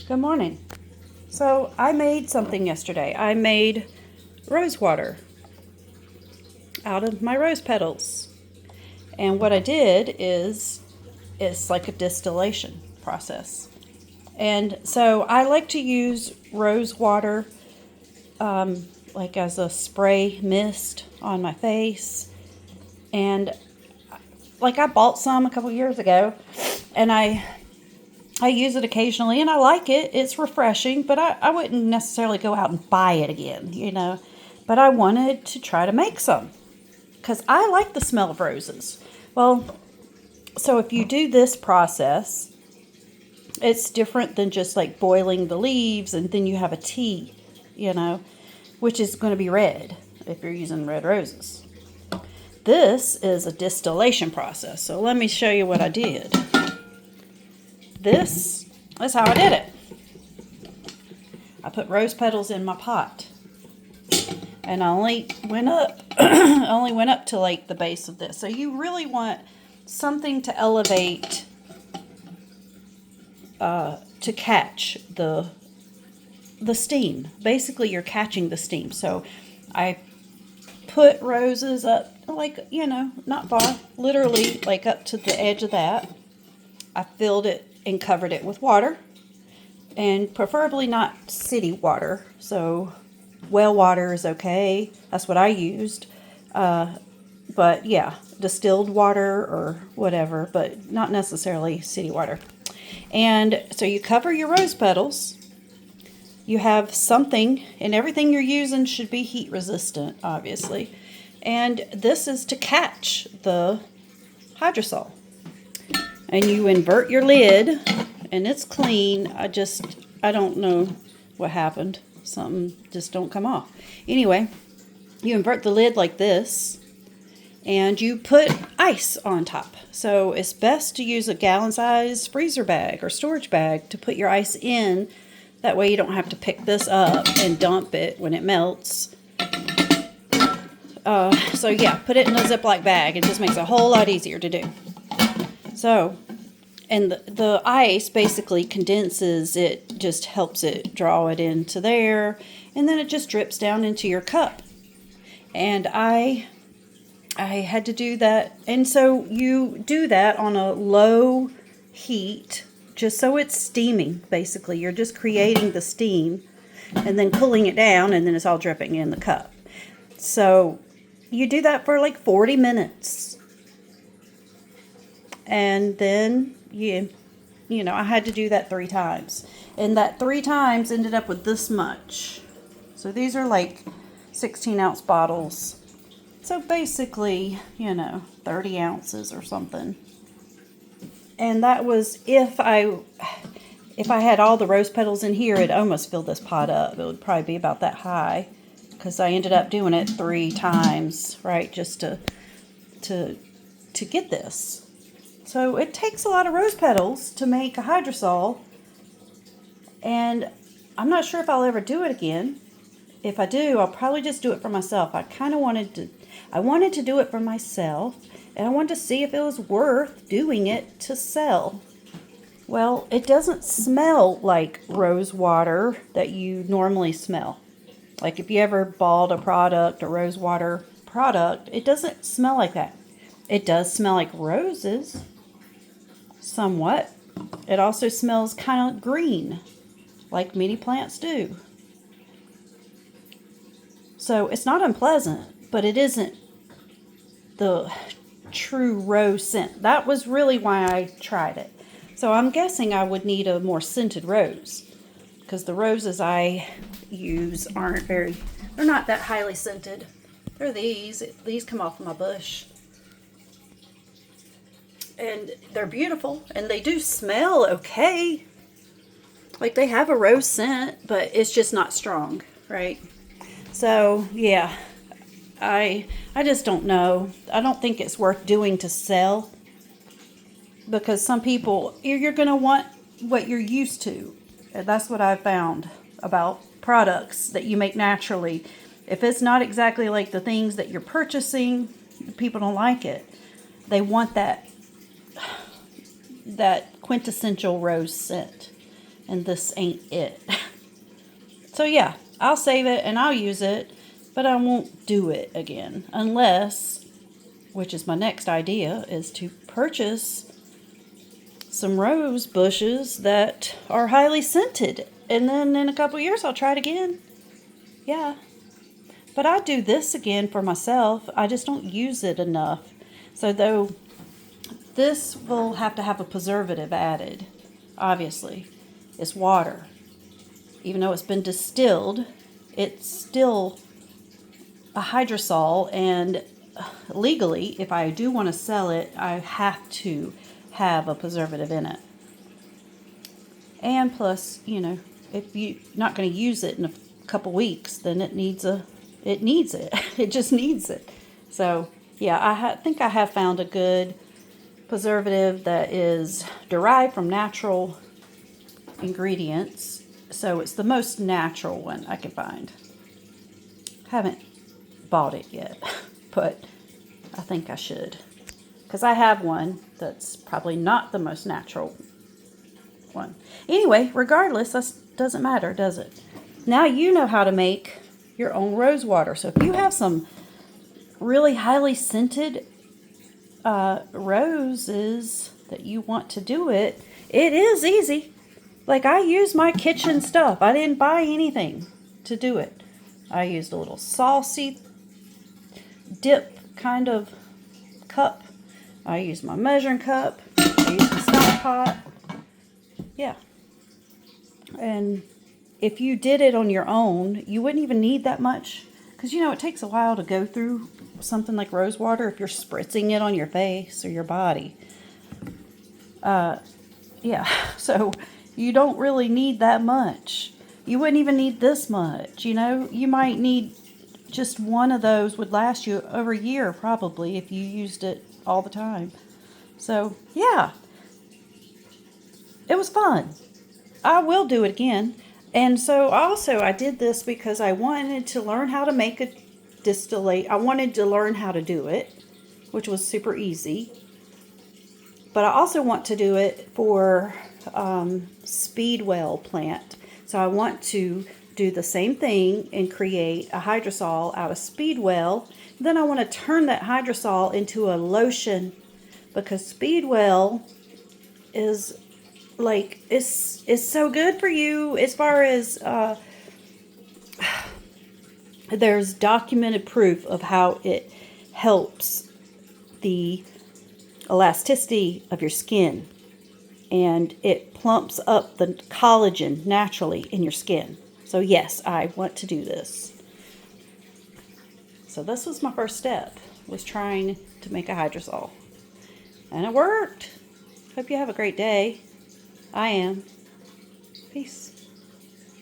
Good morning. So I made something yesterday. I made rose water out of my rose petals. And what I did is it's like a distillation process. And so I like to use rose water like as a spray mist on my face. And like I bought some a couple years ago and I use it occasionally and I like it. It's refreshing, but I wouldn't necessarily go out and buy it again. But I wanted to try to make some because I like the smell of roses. Well, so if you do this process, it's different than just like boiling the leaves and then you have a tea, which is going to be red if you're using red roses. This is a distillation process. So let me show you what I did. This is how I did it. I put rose petals in my pot. And I only went up to like the base of this. So you really want something to elevate to catch the steam. Basically you're catching the steam. So I put roses up like, not far, literally like up to the edge of that. I filled it and covered it with water, and preferably not city water. So well water is okay. That's what I used. But yeah, distilled water or whatever, but not necessarily city water. And so you cover your rose petals. You have something, and everything you're using should be heat resistant, obviously. And this is to catch the hydrosol. And you invert your lid, and it's clean. I don't know what happened. Something just don't come off. Anyway, you invert the lid like this, and you put ice on top. So it's best to use a gallon-sized freezer bag or storage bag to put your ice in. That way you don't have to pick this up and dump it when it melts. So yeah, put it in a Ziploc bag. It just makes it a whole lot easier to do. So, and the ice basically condenses, it just helps it draw it into there, and then it just drips down into your cup. And I had to do that, and so you do that on a low heat, just so it's steaming, basically. You're just creating the steam, and then cooling it down, and then it's all dripping in the cup. So you do that for like 40 minutes. And then I had to do that 3 times. And that 3 times ended up with this much. So these are like 16-ounce bottles. So basically, 30 ounces or something. And that was, if I had all the rose petals in here, it'd almost fill this pot up. It would probably be about that high. Because I ended up doing it 3 times, right? Just to get this. So it takes a lot of rose petals to make a hydrosol, and I'm not sure if I'll ever do it again. If I do, I'll probably just do it for myself. I wanted to do it for myself, and I wanted to see if it was worth doing it to sell. Well, it doesn't smell like rose water that you normally smell. Like if you ever bought a rose water product, it doesn't smell like that. It does smell like roses. Somewhat. It also smells kind of green, like many plants do. So it's not unpleasant, but it isn't the true rose scent. That was really why I tried it. So I'm guessing I would need a more scented rose, because the roses I use they're not that highly scented. They're these come off of my bush. And they're beautiful, and they do smell okay. Like they have a rose scent, but it's just not strong, right? So yeah, I just don't know. I don't think it's worth doing to sell, because some people, you're going to want what you're used to. And that's what I've found about products that you make naturally. If it's not exactly like the things that you're purchasing, people don't like it. They want that quintessential rose scent. and this ain't it. So yeah, I'll save it and I'll use it, but I won't do it again unless, which is my next idea, is to purchase some rose bushes that are highly scented. And then in a couple years, I'll try it again. Yeah. But I do this again for myself. I just don't use it enough. So though this will have to have a preservative added, obviously. It's water. Even though it's been distilled, it's still a hydrosol, and legally, if I do want to sell it, I have to have a preservative in it. And plus, you know, if you're not going to use it in a couple weeks, then it needs it. It just needs it. So, yeah, I think I have found a good preservative that is derived from natural ingredients. So it's the most natural one I can find. Haven't bought it yet, but I think I should. Because I have one that's probably not the most natural one. Anyway, regardless, that doesn't matter, does it? Now you know how to make your own rose water. So if you have some really highly scented roses that you want to do it, it is easy. Like, I use my kitchen stuff. I didn't buy anything to do it. I used a little saucy dip kind of cup. I used my measuring cup. I used the stock pot. Yeah. And if you did it on your own, you wouldn't even need that much. Because, you know, it takes a while to go through something like rose water if you're spritzing it on your face or your body. Yeah, so you don't really need that much. You wouldn't even need this much, you know. You might need just one of those would last you over a year probably if you used it all the time. So, yeah. It was fun. I will do it again. And so also I did this because I wanted to learn how to make a distillate. I wanted to learn how to do it, which was super easy. But I also want to do it for speedwell plant. So I want to do the same thing and create a hydrosol out of speedwell. Then I want to turn that hydrosol into a lotion, because speedwell is like, it's so good for you as far as there's documented proof of how it helps the elasticity of your skin, and it plumps up the collagen naturally in your skin. So yes, I want to do this. So this was my first step, was trying to make a hydrosol, and it worked. Hope you have a great day. I am. Peace.